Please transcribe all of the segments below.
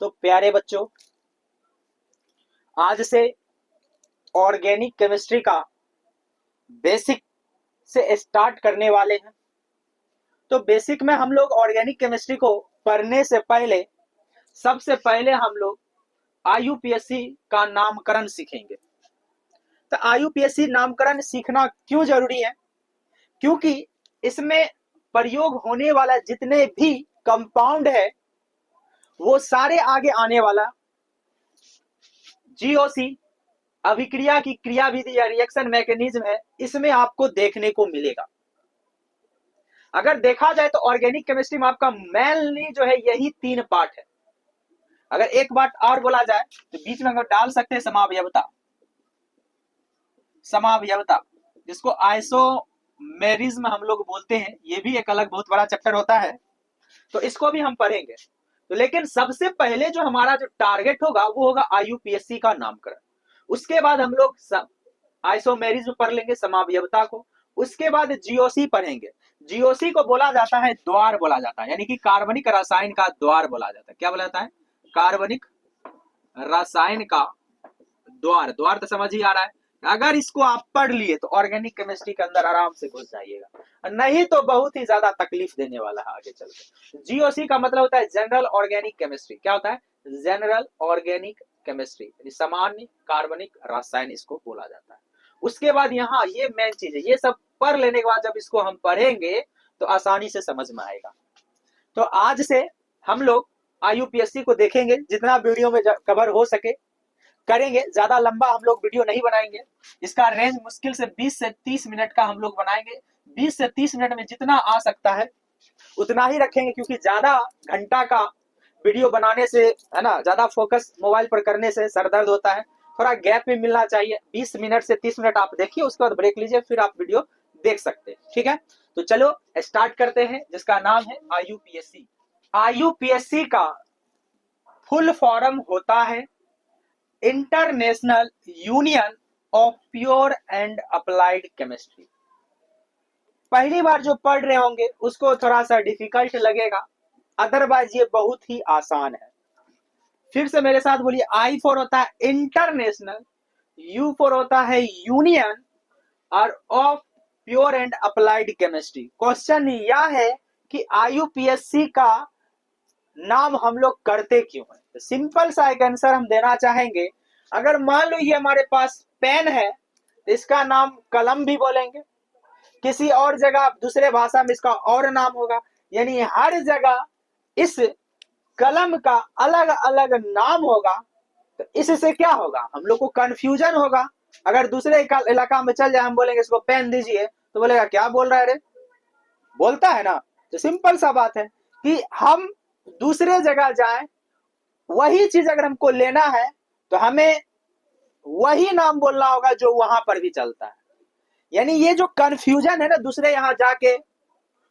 तो प्यारे बच्चों, आज से ऑर्गेनिक केमिस्ट्री का बेसिक से स्टार्ट करने वाले हैं। तो बेसिक में हम लोग ऑर्गेनिक केमिस्ट्री को पढ़ने से पहले सबसे पहले हम लोग आईयूपीएससी का नामकरण सीखेंगे। तो आईयूपीएससी नामकरण सीखना क्यों जरूरी है? क्योंकि इसमें प्रयोग होने वाला जितने भी कंपाउंड है वो सारे आगे आने वाला जीओसी अभिक्रिया की क्रियाविधि या रिएक्शन मैकेनिज्म है, इसमें आपको देखने को मिलेगा। अगर देखा जाए तो ऑर्गेनिक केमिस्ट्री में आपका मेनली जो है यही 3 पार्ट है। अगर एक बात और बोला जाए तो बीच में अगर डाल सकते हैं समावयवता, समावयवता जिसको आइसोमेरिज्म हम लोग बोलते हैं, ये भी एक अलग बहुत बड़ा चैप्टर होता है, तो इसको भी हम पढ़ेंगे। तो लेकिन सबसे पहले जो हमारा जो टारगेट होगा वो होगा आईयूपीएससी का नामकरण। उसके बाद हम लोग आइसोमेरिज्म पढ़ लेंगे, समावयवता को। उसके बाद जीओसी पढ़ेंगे। जीओसी को बोला जाता है द्वार बोला जाता है, यानी कि कार्बनिक रसायन का द्वार बोला जाता है। क्या बोला जाता है? कार्बनिक रसायन का द्वार। द्वार तो समझ ही आ रहा है। अगर इसको आप पढ़ लिए तो ऑर्गेनिक केमिस्ट्री के अंदर आराम से घुस जाइएगा, नहीं तो बहुत ही ज्यादा तकलीफ देने वाला है आगे चलकर। जीओसी का मतलब होता है जनरल ऑर्गेनिक केमिस्ट्री। क्या होता है? जनरल ऑर्गेनिक केमिस्ट्री, सामान्य कार्बनिक रसायन इसको बोला जाता है। उसके बाद यहाँ ये मेन चीज है, ये सब पढ़ लेने के बाद जब इसको हम पढ़ेंगे तो आसानी से समझ में आएगा। तो आज से हम लोग आईयूपीएससी को देखेंगे, जितना वीडियो में कवर हो सके करेंगे। ज्यादा लंबा हम लोग वीडियो नहीं बनाएंगे, इसका रेंज मुश्किल से 20 से 30 मिनट का हम लोग बनाएंगे। 20 से 30 मिनट में जितना आ सकता है उतना ही रखेंगे, क्योंकि ज्यादा घंटा का वीडियो बनाने से है ना, ज्यादा फोकस मोबाइल पर करने से सर दर्द होता है। थोड़ा गैप में मिलना चाहिए। 20 मिनट से 30 मिनट आप देखिए, उसके बाद ब्रेक लीजिए, फिर आप वीडियो देख सकते हैं। ठीक है, तो चलो स्टार्ट करते हैं, जिसका नाम है आईयूपीएससी। आईयूपीएससी का फुल फॉर्म होता है international union of pure and applied chemistry. पहली बार जो पढ़ रहे होंगे उसको थोड़ा सा डिफिकल्ट लगेगा, अदरवाइज ये बहुत ही आसान है। फिर से मेरे साथ बोलिए, आई फॉर होता है इंटरनेशनल, यू फॉर होता है यूनियन, और of pure and applied chemistry. Question यह है कि आईयूपीएससी का नाम हम लोग करते क्यों है? तो सिंपल सा एक आंसर हम देना चाहेंगे। अगर मान लो ये हमारे पास पेन है तो इसका नाम कलम भी बोलेंगे, किसी और जगह दूसरे भाषा में इसका और नाम होगा, यानी हर जगह इस कलम का अलग अलग नाम होगा। तो इससे क्या होगा? हम लोग को कंफ्यूजन होगा। अगर दूसरे इलाका में चल जाए, हम बोलेंगे इसको पेन दीजिए, तो बोलेगा क्या बोल रहा है रे, बोलता है ना। तो सिंपल सा बात है कि हम दूसरे जगह जाए, वही चीज अगर हमको लेना है तो हमें वही नाम बोलना होगा जो वहां पर भी चलता है। यानी ये जो कंफ्यूजन है ना, दूसरे यहां जाके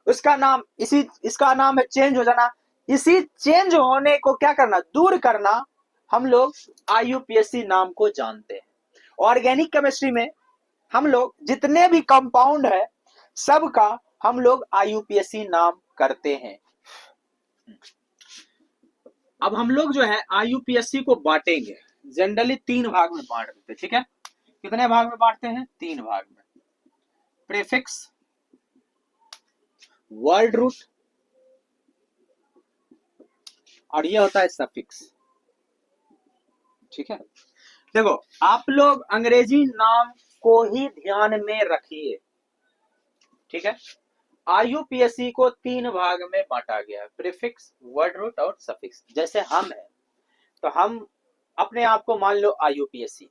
उसका नाम इसका नाम है चेंज हो जाना, इसी चेंज होने को क्या करना? दूर करना। हम लोग आईयूपीएससी नाम को जानते हैं। ऑर्गेनिक केमिस्ट्री में हम लोग जितने भी कंपाउंड है सबका हम लोग आईयूपीएससी नाम करते हैं। अब हम लोग जो है आईयूपीएससी को बांटेंगे, जनरली 3 भाग में बांट देते हैं। ठीक है, कितने भाग में बांटते हैं? 3 भाग में। प्रीफिक्स, वर्ड रूट, और ये होता है सफिक्स। ठीक है, देखो आप लोग अंग्रेजी नाम को ही ध्यान में रखिए। ठीक है, आईयूपीएससी को 3 भाग में बांटा गया है, प्रीफिक्स, वर्ड रूट और सफिक्स। जैसे हम है तो हम अपने आप को मान लो आईयूपीएससी,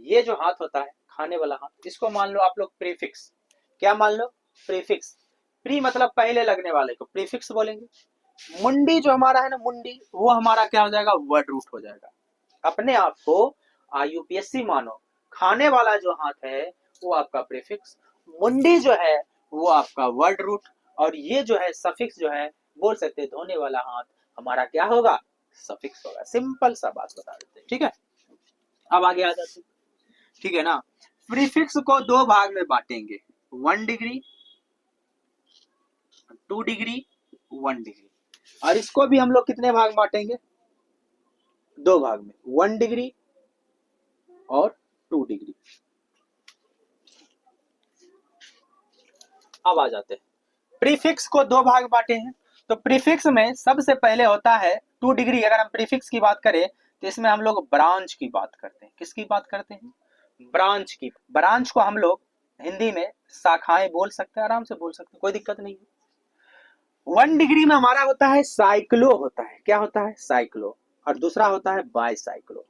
ये जो हाथ होता है खाने वाला हाथ, इसको मान लो आप लोग प्रीफिक्स। क्या मान लो? प्रीफिक्स। प्री मतलब पहले लगने वाले को प्रीफिक्स बोलेंगे। मुंडी जो हमारा है ना, मुंडी, वो हमारा क्या हो जाएगा? वर्ड रूट हो जाएगा। अपने आप को आईयूपीएससी मानो, खाने वाला जो हाथ है वो आपका प्रीफिक्स, मुंडी जो है वो आपका वर्ड रूट, और ये जो है सफिक्स जो है, बोल सकते हैं धोने वाला हाथ हमारा क्या होगा? सफिक्स होगा। सिंपल सा बात बता देते हैं। ठीक है, अब आगे आ जाते हैं। ठीक है ना, प्रीफिक्स को 2 भाग में बांटेंगे, 1 डिग्री, 2 डिग्री, 1 डिग्री। और इसको भी हम लोग कितने भाग बांटेंगे? दो भाग में, 1 डिग्री और 2 डिग्री। अब आ जाते हैं, प्रीफिक्स को दो भाग बांटे हैं। तो प्रीफिक्स में सबसे पहले होता है 2 डिग्री। अगर हम प्रीफिक्स की बात करें तो इसमें हम लोग ब्रांच की बात करते हैं। किसकी बात करते हैं? ब्रांच की। ब्रांच को हम लोग हिंदी में शाखाएं बोल सकते हैं, आराम से बोल सकते हैं, कोई दिक्कत नहीं है। 1 डिग्री में हमारा होता है साइक्लो होता है। क्या होता है? साइक्लो। और दूसरा होता है बाईसाइक्लो।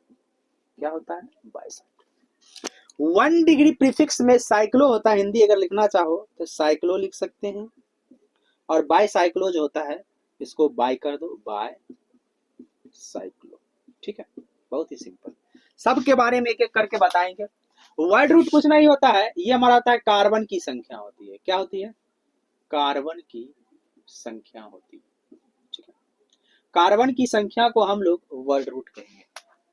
क्या होता है? बाईसाइक्लो। 1 डिग्री प्रीफिक्स में साइक्लो होता है, हिंदी अगर लिखना चाहो तो साइक्लो लिख सकते हैं। और बाईसाइक्लो जो होता है इसको बाय कर दो, बाय साइक्लो। ठीक है, बहुत ही सिंपल। सबके बारे में एक एक करके बताएंगे। वर्ड रूट कुछ नहीं होता है, ये हमारा होता है कार्बन की संख्या होती है। क्या होती है? कार्बन की संख्या होती है। ठीक है, कार्बन की संख्या को हम लोग वर्ड रूट कहेंगे।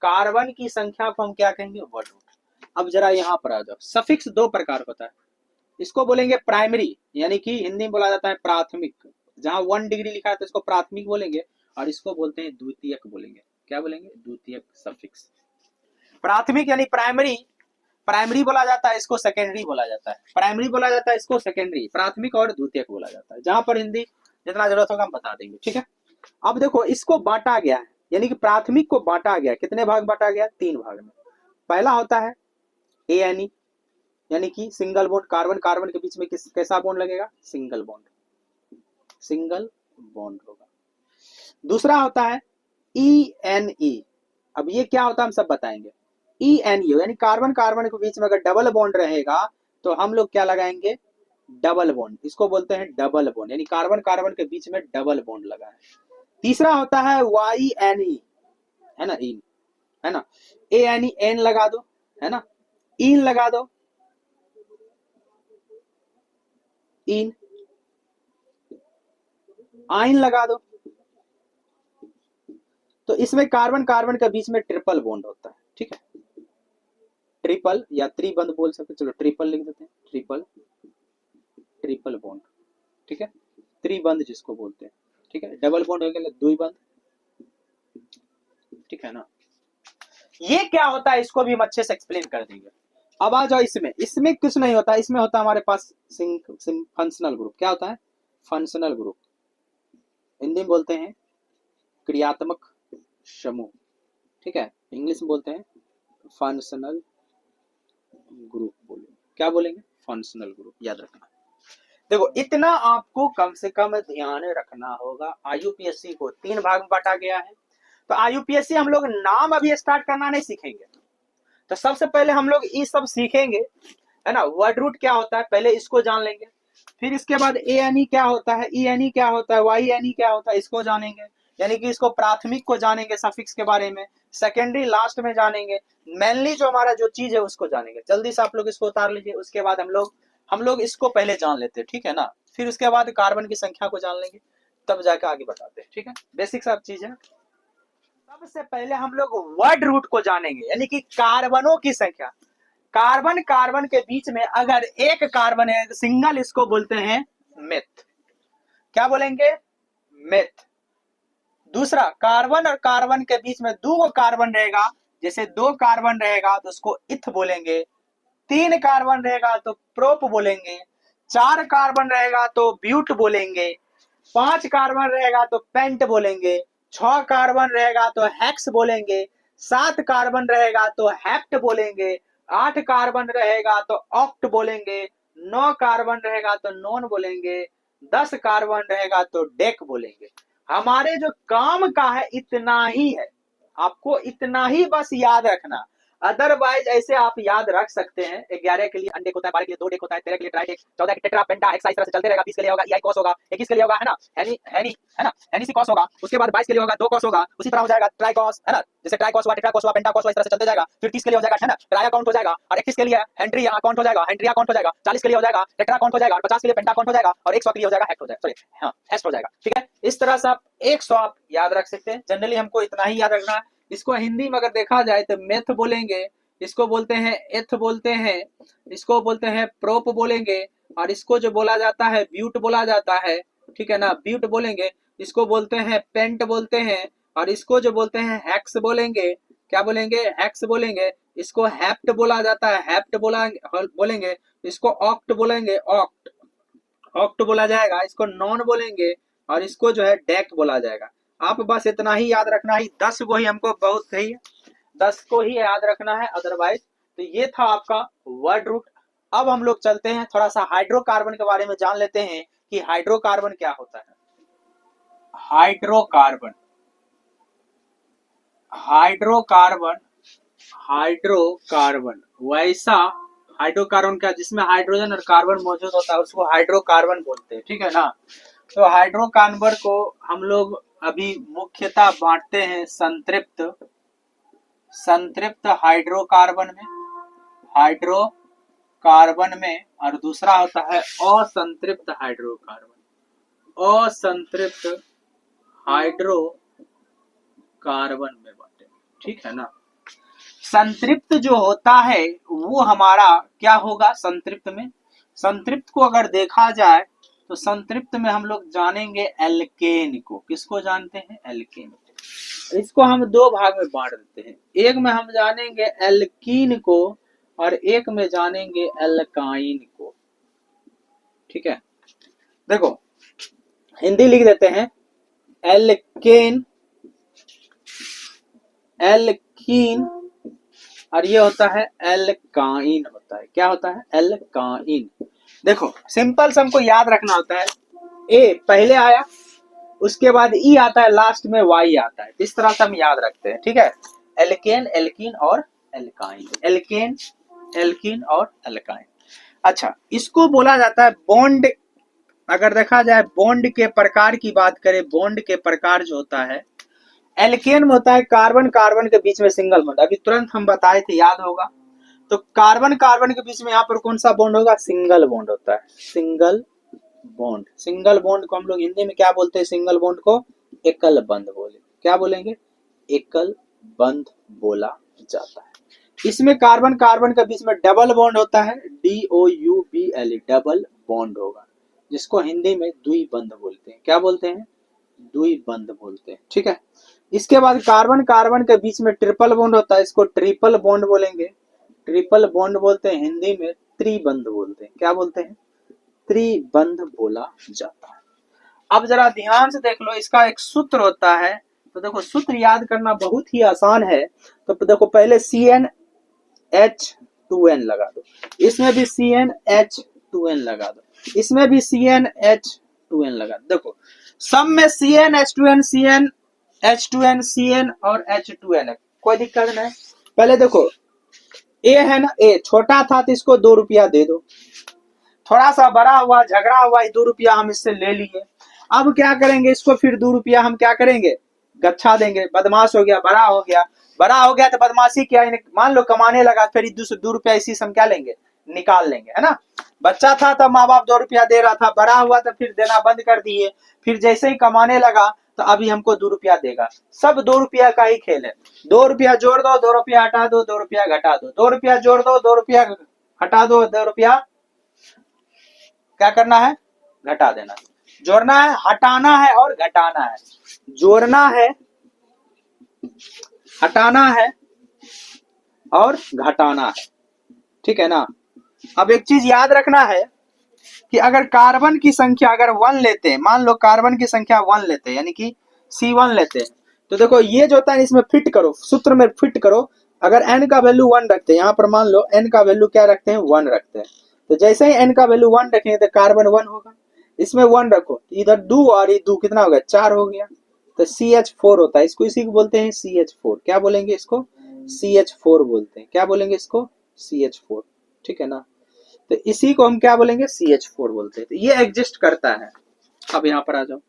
कार्बन की संख्या को हम क्या कहेंगे? Word root. अब जरा यहां पर आ जाओ। सफिक्स दो प्रकार होता है, इसको बोलेंगे प्राइमरी, यानी कि हिंदी में बोला जाता है प्राथमिक। जहां 1 डिग्री लिखा है तो इसको प्राथमिक बोलेंगे, और इसको बोलते हैं द्वितीयक बोलेंगे। क्या बोलेंगे? द्वितीयक सफिक्स। प्राथमिक यानी प्राइमरी, प्राइमरी बोला जाता है, इसको सेकेंडरी बोला जाता है। प्राइमरी बोला जाता है, इसको सेकेंडरी। प्राथमिक और द्वितीयक बोला जाता है। जहां पर हिंदी जितना जरूरत होगा हम बता देंगे। ठीक है, अब देखो इसको बांटा गया है, यानी कि प्राथमिक को बांटा गया। कितने भाग बांटा गया? 3 भाग में। पहला होता है एएनई, यानी कि सिंगल बॉन्ड। कार्बन कार्बन के बीच में कैसा बॉन्ड लगेगा? सिंगल बॉन्ड, सिंगल बॉन्ड होगा। दूसरा होता है ई। अब ये क्या होता है हम सब बताएंगे। ई यानी कार्बन कार्बन के बीच में अगर डबल बॉन्ड रहेगा तो हम लोग क्या लगाएंगे? Double bond. इसको बोलते हैं डबल बॉन्ड, यानी कार्बन कार्बन के बीच में डबल बॉन्ड लगा है। तीसरा होता है YNE, है ना, इन, है ना। एन लगा दो, है ना, इन लगा दो, इन, आइन लगा दो। तो इसमें कार्बन कार्बन के बीच में ट्रिपल बॉन्ड होता है। ठीक है, ट्रिपल या त्रिबंध बोल सकते, चलो ट्रिपल लिख देते हैं। Triple, triple bond. ठीक है, त्रिबंध जिसको बोलते हैं। ठीक है, डबल बॉन्ड हो गया द्विबंध। ठीक है ना। ये क्या होता है इसको भी हम अच्छे से एक्सप्लेन कर देंगे। अब आ जाओ इसमें। इसमें कुछ नहीं होता, इसमें होता है हमारे पास फंक्शनल ग्रुप। क्या होता है? Functional group. हिंदी में बोलते हैं क्रियात्मक समूह। ठीक है, इंग्लिश में बोलते हैं फंक्शनल ग्रुप। बोलेंगे क्या? बोलेंगे फंक्शनल ग्रुप। याद रखना। देखो इतना आपको कम से कम ध्यान रखना होगा। आईयूपीएससी को 3 भाग में बांटा गया है। तो आईयूपीएससी हम लोग नाम अभी स्टार्ट करना नहीं सीखेंगे। तो सबसे पहले हम लोग ये सब सीखेंगे, है ना। वर्ड रूट क्या होता है पहले इसको जान लेंगे, फिर इसके बाद एएनई क्या होता है, ईएनई क्या होता है, वाईएनई क्या होता है, इसको जानेंगे। यानी कि इसको प्राथमिक को जानेंगे, सफिक्स के बारे में। सेकेंडरी लास्ट में जानेंगे। मेनली जो हमारा जो चीज है उसको जानेंगे। जल्दी से आप लोग इसको उतार लीजिए। उसके बाद हम लोग इसको पहले जान लेते हैं। ठीक है ना, फिर उसके बाद कार्बन की संख्या को जान लेंगे, तब जाके आगे बताते हैं। ठीक है, बेसिक सब चीज है। सबसे पहले हम लोग वर्ड रूट को जानेंगे, यानी कि कार्बनों की संख्या। कार्बन कार्बन के बीच में अगर एक कार्बन है सिंगल, इसको बोलते हैं मेथ। क्या बोलेंगे? मेथ। दूसरा, कार्बन और कार्बन के बीच में 2 कार्बन रहेगा, जैसे 2 कार्बन रहेगा तो उसको इथ बोलेंगे। 3 कार्बन रहेगा तो प्रोप बोलेंगे। 4 कार्बन रहेगा तो ब्यूट बोलेंगे। 5 कार्बन रहेगा तो पेंट बोलेंगे। 6 कार्बन रहेगा तो हेक्स बोलेंगे। 7 कार्बन रहेगा तो हेप्ट बोलेंगे। 8 कार्बन रहेगा तो ऑक्ट बोलेंगे। 9 कार्बन रहेगा तो नॉन बोलेंगे। 10 कार्बन रहेगा तो डेक बोलेंगे। हमारे जो काम का है इतना ही है, आपको इतना ही बस याद रखना। अदरवाइज ऐसे आप याद रख सकते हैं। 11 के लिए अनडेक होता है, 12 के लिए 2 डेक होता है, 13 के लिए ट्राई डेक, 14 के टेट्रा पेंटा हेक्सा, इस तरह से चलते रहेगा। 20 के लिए होगा ईआई कॉस होगा, 21 के लिए होगा, है ना, हेनी, है ना, हेनी सी कॉस होगा। उसके बाद 22 के लिए होगा 2 कॉस होगा, उसी तरह हो जाएगा ट्राई कॉस, है ना, जैसे ट्राई कॉस हुआ, टेट्रा कॉस हुआ, पेंटा कॉस हुआ, इस तरह से चलते जाएगा। फिर 30 के लिए हो जाएगा, है ना, ट्राई अकाउंट हो जाएगा। और 31 के लिए हेनरी अकाउंट हो जाएगा, हेनरी अकाउंट हो जाएगा। 40 के लिए हो जाएगा टेट्रा अकाउंट हो जाएगा, और 50 के लिए पेंटा अकाउंट हो जाएगा, और 100 के लिए हो जाएगा हेक्ट हो जाएगा, सॉरी हाँ हेस्ट हो जाएगा। ठीक है, इस तरह से आप 100 आप याद रख सकते हैं। जनरली हमको इतना ही याद रखना है। इसको हिंदी में अगर देखा जाए तो मेथ बोलेंगे, इसको बोलते हैं एथ बोलते हैं, इसको बोलते हैं प्रोप बोलेंगे, और इसको जो बोला जाता है ब्यूट बोला जाता है। ठीक है ना, ब्यूट बोलेंगे। इसको बोलते हैं पेंट बोलते हैं, और इसको जो बोलते हैं हेक्स बोलेंगे, क्या बोलेंगे, हेक्स बोलेंगे। इसको हेप्ट बोला जाता है, हेप्ट बोलेंगे। इसको ऑक्ट बोलेंगे, ऑक्ट ऑक्ट बोला जाएगा। इसको नॉन बोलेंगे और इसको जो है डेक बोला जाएगा। आप बस इतना ही याद रखना है, 10 को ही हमको बहुत सही 10 को ही याद रखना है, अदरवाइज। तो ये था आपका वर्ड रूट। अब हम लोग चलते हैं थोड़ा सा हाइड्रोकार्बन के बारे में जान लेते हैं कि हाइड्रोकार्बन क्या होता है। हाइड्रोकार्बन, हाइड्रोकार्बन, हाइड्रोकार्बन वैसा हाइड्रोकार्बन का जिसमें हाइड्रोजन और कार्बन मौजूद होता है उसको हाइड्रोकार्बन बोलते हैं, ठीक है ना। तो हाइड्रोकार्बन को हम लोग अभी मुख्यतः बांटते हैं संतृप्त, संतृप्त हाइड्रोकार्बन में, हाइड्रोकार्बन में, और दूसरा होता है असंतृप्त हाइड्रोकार्बन, असंतृप्त हाइड्रोकार्बन में बांटे, ठीक है ना। संतृप्त जो होता है वो हमारा क्या होगा, संतृप्त में, संतृप्त को अगर देखा जाए तो संतृप्त में हम लोग जानेंगे एल्केन को। किसको जानते हैं, एल्केन को। इसको हम दो भाग में बांट देते हैं, एक में हम जानेंगे एल्कीन को और एक में जानेंगे एल्काइन को, ठीक है। देखो हिंदी लिख देते हैं, एल्केन, एल्कीन, और ये होता है एल्काइन होता है। क्या होता है, एल्काइन। देखो सिंपल से हमको याद रखना होता है, ए पहले आया, उसके बाद ई आता है, लास्ट में वाई आता है। इस तरह से हम याद रखते हैं, ठीक है। एल्केन, एल्कीन और एल्काइन, एल्केन, एल्कीन और एल्काइन। अच्छा, इसको बोला जाता है बॉन्ड। अगर देखा जाए बॉन्ड के प्रकार की बात करें, बॉन्ड के प्रकार जो होता है, एल्केन में होता है कार्बन कार्बन के बीच में सिंगल बॉन्ड। अभी तुरंत हम बताए थे, याद होगा। तो कार्बन कार्बन के बीच में यहाँ पर कौन सा बॉन्ड होगा, सिंगल बॉन्ड होता है, सिंगल बॉन्ड। सिंगल बॉन्ड को हम लोग हिंदी में क्या बोलते हैं, सिंगल बॉन्ड को एकल बंध बोले, क्या बोलेंगे, एकल बंध बोला जाता है। इसमें कार्बन कार्बन के बीच में डबल बॉन्ड होता है, DOUBLE, डबल बॉन्ड होगा, जिसको हिंदी में द्विबंध बोलते हैं। क्या बोलते हैं, द्विबंध बोलते हैं, ठीक है। इसके बाद कार्बन कार्बन के बीच में ट्रिपल बॉन्ड होता है, इसको ट्रिपल बॉन्ड बोलेंगे, ट्रिपल बॉन्ड बोलते हैं, हिंदी में त्रिबंध बोलते हैं। क्या बोलते हैं, त्रिबंध बोला जाता है। अब जरा ध्यान से देख लो, इसका एक सूत्र होता है। तो देखो सूत्र याद करना बहुत ही आसान है। तो देखो पहले CnH2n लगा दो, इसमें भी CnH2n लगा दो, इसमें भी CnH2n लगा दो। देखो सब में CnH2n, CnH2n, Cn और H2n है, कोई दिक्कत नहीं। पहले देखो ए है ना, ए छोटा था तो इसको 2 रुपया दे दो, थोड़ा सा बड़ा हुआ, झगड़ा हुआ, 2 रुपया हम इससे ले लिए। अब क्या करेंगे, इसको फिर 2 रुपया हम क्या करेंगे, गच्छा देंगे। बदमाश हो गया, बड़ा हो गया, बड़ा हो गया तो बदमाशी किया, मान लो कमाने लगा, फिर 2 रुपया इसी से हम क्या लेंगे, निकाल लेंगे, है ना। बच्चा था तब माँ बाप 2 रुपया दे रहा था, बड़ा हुआ तो फिर देना बंद कर दिए, फिर जैसे ही कमाने लगा तो अभी हमको 2 रुपया देगा। सब 2 रुपया का ही खेल है। 2 रुपया जोड़ दो, 2 रुपया हटा दो, 2 रुपया घटा दो, 2 रुपया जोड़ दो, 2 रुपया हटा दो, 2 रुपया क्या करना है, घटा देना। जोड़ना है, हटाना है और घटाना है, जोड़ना है, हटाना है और घटाना है, ठीक है ना। अब एक चीज याद रखना है कि अगर कार्बन की संख्या अगर 1 लेते हैं, मान लो कार्बन की संख्या 1 लेते हैं, यानी कि C1 लेते हैं, तो देखो ये जो होता है इसमें फिट करो, सूत्र में फिट करो। अगर n का वैल्यू 1 रखते हैं, यहाँ पर मान लो n का वैल्यू क्या रखते हैं, 1 रखते हैं, तो जैसे ही n का वैल्यू 1 रखेंगे तो कार्बन 1 होगा। इसमें 1 रखो, इधर 2 और ये 2 कितना हो गया, 4 हो गया, तो CH4 होता है। इसको इसी को बोलते हैं CH4। क्या बोलेंगे इसको, CH4 बोलते हैं। क्या बोलेंगे इसको, CH4, ठीक है ना। तो इसी को हम क्या बोलेंगे, CH4 बोलते हैं। तो ये एग्जिस्ट करता है। अब यहाँ पर आ जाओ,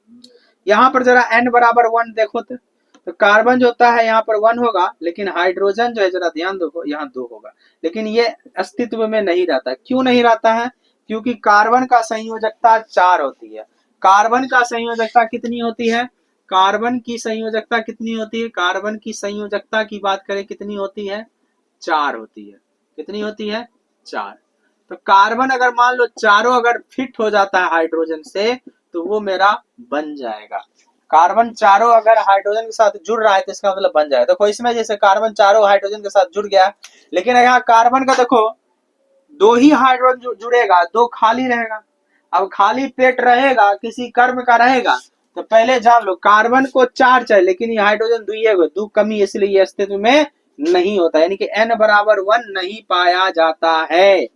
यहाँ पर जरा n बराबर 1 देखो, तो कार्बन जो होता है यहाँ पर 1 होगा, लेकिन हाइड्रोजन जो है जरा ध्यान दो, यहाँ 2 होगा, लेकिन ये अस्तित्व में नहीं रहता। क्यों नहीं रहता है, क्योंकि कार्बन का संयोजकता 4 होती है। कार्बन का संयोजकता कितनी होती है, कार्बन की संयोजकता कितनी होती है, कार्बन की संयोजकता की बात करें कितनी होती है, 4 होती है। कितनी होती है, 4। तो कार्बन अगर मान लो चारों अगर फिट हो जाता है हाइड्रोजन से, तो वो मेरा बन जाएगा कार्बन चारों अगर हाइड्रोजन के साथ जुड़ रहा है तो इसका मतलब बन जाए। देखो इसमें जैसे कार्बन चारों हाइड्रोजन के साथ जुड़ गया, लेकिन यहाँ कार्बन का देखो दो ही हाइड्रोजन जुड़ेगा, दो खाली रहेगा। अब खाली पेट रहेगा, किसी कर्म का रहेगा, तो पहले जान लो कार्बन को 4 चाहिए, लेकिन ये हाइड्रोजन दो कमी, इसलिए ये अस्तित्व में नहीं होता, यानी कि n बराबर 1 नहीं पाया जाता है।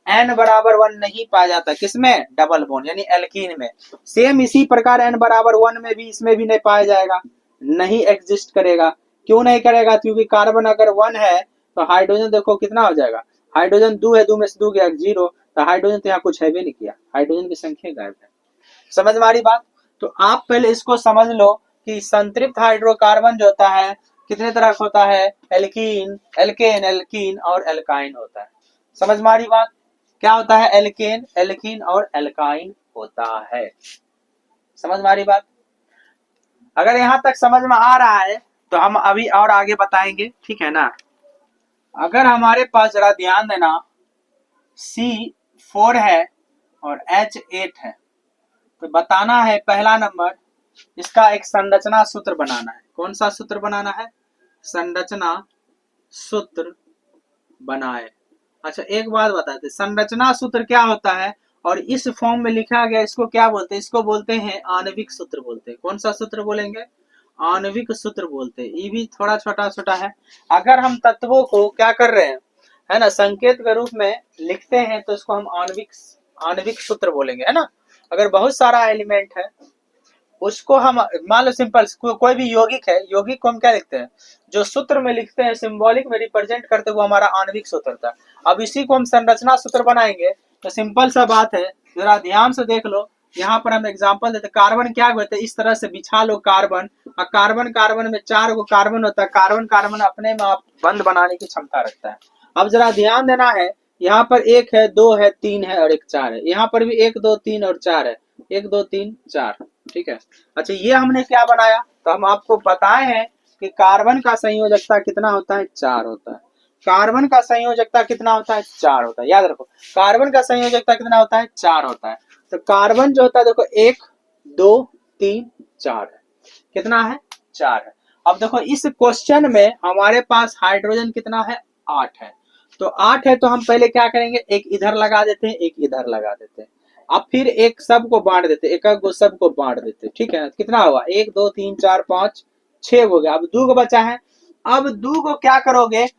n बराबर 1 नहीं पाया जाता किसमें? डबल बॉन्ड यानी एल्कीन में। सेम इसी प्रकार n बराबर 1 में भी, इसमें भी नहीं पाया जाएगा, नहीं एग्जिस्ट करेगा। क्यों नहीं करेगा? क्योंकि कार्बन अगर 1 है तो हाइड्रोजन देखो कितना हो जाएगा, हाइड्रोजन 2 है, 2 में से 2 गया 0, तो हाइड्रोजन तो यहाँ कुछ है भी नहीं किया, हाइड्रोजन की संख्या गायब है। समझ में आ रही बात? तो आप पहले इसको समझ लो कि संतृप्त हाइड्रोकार्बन जो होता है कितने तरह का होता है? एल्कीन, एल्केन, एल्कीन और एल्काइन होता है। समझ में आ रही बात? क्या होता है? एल्केन, एल्कीन और एल्काइन होता है। समझ में आ रही बात? अगर यहां तक समझ में आ रहा है तो हम अभी और आगे बताएंगे, ठीक है ना। अगर हमारे पास जरा ध्यान देना C4 है और H8 है, तो बताना है पहला नंबर, इसका एक संरचना सूत्र बनाना है। कौन सा सूत्र बनाना है? संरचना सूत्र बनाए। अच्छा एक बात बताते, संरचना सूत्र क्या होता है और इस फॉर्म में लिखा गया, इसको क्या बोलते हैं? इसको बोलते हैं आणविक सूत्र बोलते हैं। कौन सा सूत्र बोलेंगे? आणविक सूत्र बोलते हैं। ये भी थोड़ा छोटा छोटा है। अगर हम तत्वों को क्या कर रहे हैं, है ना, संकेत के रूप में लिखते हैं तो इसको हम आणविक सूत्र बोलेंगे, है ना। अगर बहुत सारा एलिमेंट है उसको हम मान लो सिंपल कोई भी यौगिक है, यौगिक को हम क्या लिखते हैं? जो सूत्र में लिखते हैं, सिंबॉलिक में रिप्रेजेंट करते हुए हमारा आणविक सूत्र था। अब इसी को हम संरचना सूत्र बनाएंगे तो सिंपल सा बात है, जरा ध्यान से देख लो। यहाँ पर हम एग्जांपल देते, कार्बन क्या होता है, इस तरह से बिछा लो कार्बन, और कार्बन कार्बन में 4 गो कार्बन होता है, कार्बन कार्बन अपने में आप बंद बनाने की क्षमता रखता है। अब जरा ध्यान देना है, यहाँ पर 1 है, 2 है, 3 है और 1 4 है। यहाँ पर भी 1 2 3 और 4 है, 1 2 3 4, ठीक है। अच्छा ये हमने क्या बनाया, तो हम आपको बताए हैं कि कार्बन का संयोजकता कितना होता है? 4 होता है। कार्बन का संयोजकता कितना होता है? 4 होता है। याद रखो कार्बन का संयोजकता कितना होता है? 4 होता है। तो कार्बन जो होता है देखो 1 2 3 4 है। कितना है? 4 है। अब देखो इस क्वेश्चन में हमारे पास हाइड्रोजन कितना है? 8 है। तो 8 है तो हम पहले क्या करेंगे, एक इधर लगा देते हैं, एक इधर लगा देते हैं, अब फिर एक सबको बांट देते, एक गो सबको बांट देते, ठीक है। कितना हुआ? 1 2 3 4 5 6 हो गया। अब 2 गो बचा है। अब 2 गो क्या करोगे,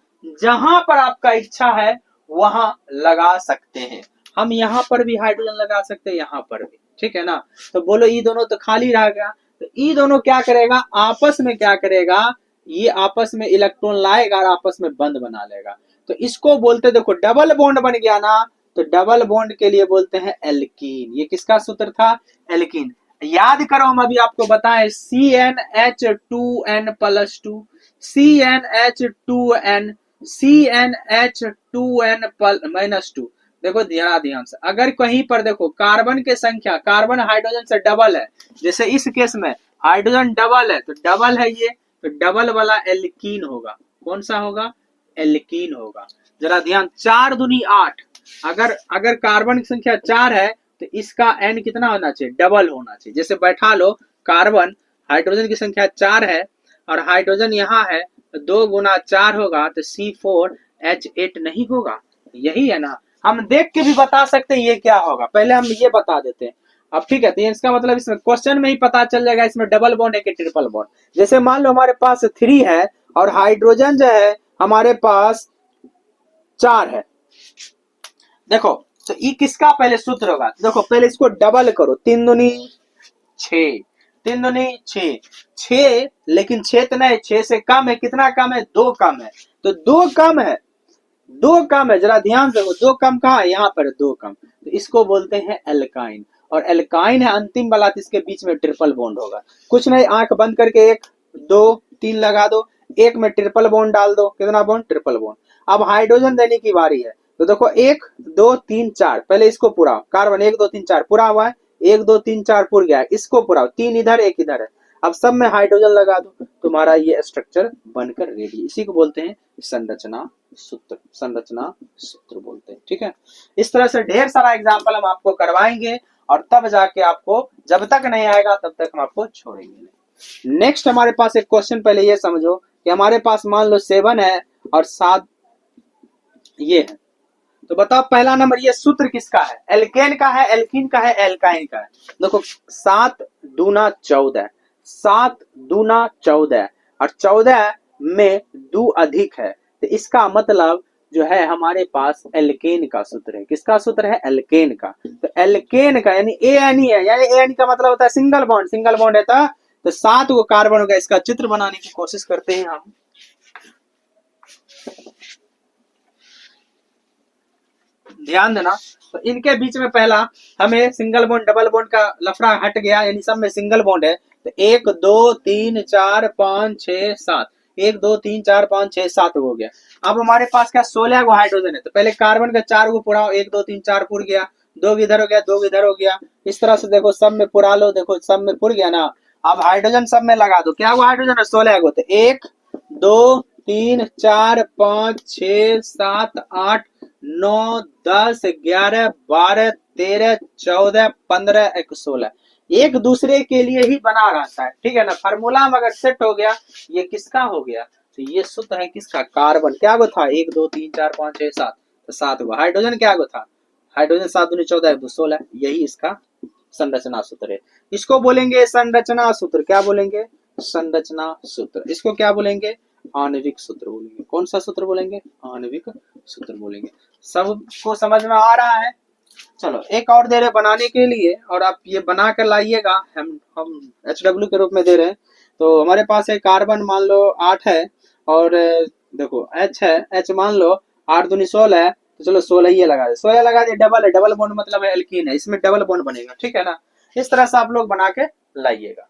जहां पर आपका इच्छा है वहां लगा सकते हैं। हम यहाँ पर भी हाइड्रोजन लगा सकते हैं, यहाँ पर भी, ठीक है ना। तो बोलो ये दोनों तो खाली रह गया, तो ये दोनों क्या करेगा, आपस में क्या करेगा, ये आपस में इलेक्ट्रॉन लाएगा और आपस में बंद बना लेगा। तो इसको बोलते, देखो डबल बॉन्ड बन गया ना, तो डबल बॉन्ड के लिए बोलते हैं एल्कीन। ये किसका सूत्र था? एल्कीन। याद करो हम अभी आपको बताएं, CnH2n+2, CnH2n, CnH2n-2। देखो ध्यान से, अगर कहीं पर देखो कार्बन के संख्या, कार्बन हाइड्रोजन से डबल है, जैसे इस केस में हाइड्रोजन डबल है, तो डबल है ये, तो डबल वाला एल्कीन होगा। कौन सा होगा? एल्कीन होगा। जरा ध्यान, 4 दूनी 8, अगर कार्बन की संख्या 4 है तो इसका n कितना होना चाहिए? डबल होना चाहिए। जैसे बैठा लो कार्बन, हाइड्रोजन की संख्या 4 है और हाइड्रोजन यहाँ है, तो 2 गुना 4 होगा, तो C4H8 नहीं होगा? यही है ना। हम देख के भी बता सकते हैं ये क्या होगा, पहले हम ये बता देते हैं। अब ठीक है, तो इसका मतलब इसमें क्वेश्चन में ही पता चल जाएगा इसमें डबल बॉन्ड है कि ट्रिपल बॉन्ड। जैसे मान लो हमारे पास 3 है और हाइड्रोजन जो है हमारे पास 4 है। देखो तो ये किसका पहले सूत्र होगा? देखो पहले इसको डबल करो, 3 दूनी 6, 3 दूनी 6, 6, लेकिन 6 तो नहीं, 6 से कम है। कितना कम है? 2 कम है। तो 2 कम है, 2 कम है, जरा ध्यान से, 2 कम कहाँ है? यहाँ पर 2 कम, तो इसको बोलते हैं एल्काइन। और एल्काइन है अंतिम वाला, तो इसके बीच में ट्रिपल बॉन्ड होगा। कुछ नहीं, आंख बंद करके 1 2 3 लगा दो, एक में ट्रिपल बॉन्ड डाल दो। कितना बॉन्ड? Triple bond. अब हाइड्रोजन देने की बारी है, तो देखो 1 2 3 4, पहले इसको पूरा, कार्बन 1 2 3 4 पूरा हुआ है, 1 2 3 4 पूरा गया, इसको पूरा, 3 इधर 1 इधर है। अब सब में हाइड्रोजन लगा दो, तुम्हारा ये स्ट्रक्चर बनकर रेडी। इसी को बोलते हैं संरचना सूत्र, संरचना सूत्र बोलते हैं, ठीक है। इस तरह से ढेर सारा एग्जाम्पल हम आपको करवाएंगे और तब जाके आपको, जब तक नहीं आएगा तब तक हम आपको छोड़ेंगे नहीं। नेक्स्ट हमारे पास एक क्वेश्चन, पहले ये समझो कि हमारे पास मान लो 7 है और 7 ये है, तो बताओ पहला नंबर ये सूत्र किसका है? एल्केन का है, एल्कीन का है, एल्काइन का है? देखो 7 दूना 14, 7 दूना 14 और 14 में 2 अधिक है, तो इसका मतलब जो है हमारे पास एल्केन का सूत्र है। किसका सूत्र है? एल्केन का। तो एल्केन का यानी एएनई है, यानी एएनई का मतलब होता है सिंगल बॉन्ड, सिंगल बॉन्ड है तो 7 को कार्बन होगा। इसका चित्र बनाने की कोशिश करते हैं हम। ध्यान देना, तो इनके बीच में पहला हमें सिंगल बॉन्ड डबल बॉन्ड का लफड़ा हट गया, यानी सब में सिंगल बॉन्ड है। तो 1 2 3 4 5 6 7, 1 2 3 4 5 6 7 हो गया। अब हमारे पास क्या 16 गो हाइड्रोजन है, तो पहले कार्बन का 4 गो पुराओ, 1 2 3 4 पुर गया, 2 इधर हो गया, 2 इधर हो गया। इस तरह से देखो सब में पुरा लो, देखो सब में पुर गया ना। अब हाइड्रोजन सब में लगा दो, क्या हुआ हाइड्रोजन है? 16 गो। तो 1 2 3 4 5 6 7 8 9 10 11 12 13 14 15 16, एक दूसरे के लिए ही बना रहता है, ठीक है ना। फार्मूला में अगर सेट हो गया, ये किसका हो गया? तो ये सूत्र है किसका? कार्बन। क्या गो था? 1 2 3 4 5 6 7, तो 7 गो। हाइड्रोजन क्या गो था? हाइड्रोजन 7 दूनी 14 1 2 16, यही इसका संरचना सूत्र है। इसको बोलेंगे संरचना सूत्र। क्या बोलेंगे? संरचना सूत्र। इसको क्या बोलेंगे? आणविक सूत्र बोलेंगे। कौन सा सूत्र बोलेंगे? आणविक सूत्र बोलेंगे। सबको समझ में आ रहा है? चलो एक और दे रहे बनाने के लिए, और आप ये बना कर लाइएगा। हम HW के रूप में दे रहे हैं। तो हमारे पास है कार्बन मान लो 8 है, और देखो H है, H मान लो 8 दूनी 16 है, तो चलो 16 ये लगा दे, 16 लगा दे। डबल है, डबल बॉन्ड मतलब है एल्कीन है, इसमें डबल बॉन्ड बनेगा, ठीक है ना। इस तरह से आप लोग बना के लाइएगा।